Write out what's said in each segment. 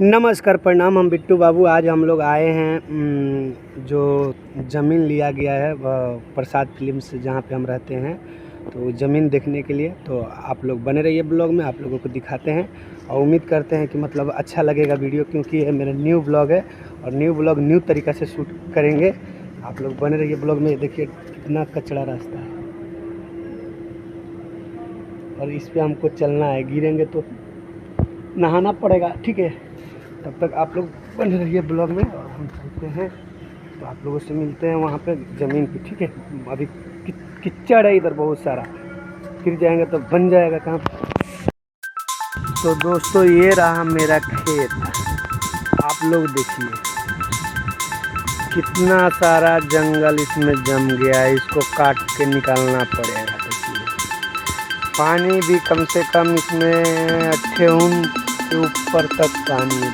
नमस्कार, प्रणाम। हम बिट्टू बाबू। आज हम लोग आए हैं जो ज़मीन लिया गया है वह प्रसाद फिल्म्स से, जहाँ पे हम रहते हैं, तो ज़मीन देखने के लिए। तो आप लोग बने रहिए ब्लॉग में, आप लोगों को दिखाते हैं और उम्मीद करते हैं कि मतलब अच्छा लगेगा वीडियो, क्योंकि ये मेरा न्यू ब्लॉग है और न्यू ब्लॉग न्यू तरीक़ा से शूट करेंगे। आप लोग बने रहिए ब्लॉग में। देखिए कितना कचड़ा रास्ता है और इस पर हमको चलना है, गिरेंगे तो नहाना पड़ेगा, ठीक है। तब तक आप लोग बने रहिए ब्लॉग में और हम चलते हैं, तो आप लोगों से मिलते हैं वहाँ पे ज़मीन पे, ठीक है। अभी कीचड़ है इधर बहुत सारा, गिर जाएंगे तो बन जाएगा काम। तो दोस्तों ये रहा मेरा खेत, आप लोग देखिए कितना सारा जंगल इसमें जम गया है, इसको काट के निकालना पड़ेगा। देखिए पानी भी कम से कम इसमें 58 के ऊपर तक पानी है,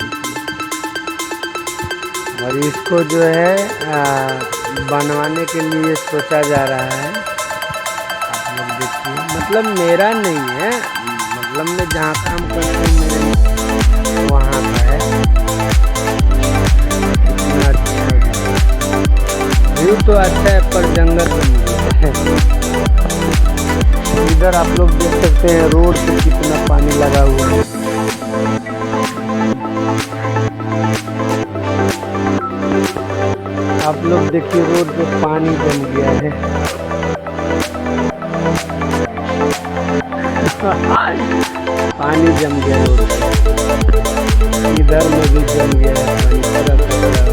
और इसको जो है बनवाने के लिए सोचा जा रहा है। आप लोग देखिए, मतलब मेरा नहीं है, मतलब मैं जहाँ काम करता हूँ मेरे वहाँ का है। इतना अच्छा व्यू तो अच्छा है, पर जंगल बन गया है। इधर आप लोग देख सकते हैं रोड पे कितना पानी लगा हुआ है। आप लोग देखिए रोड पे पानी जम गया है। पानी जम गया रोड पे, इधर में भी जम गया है पानी।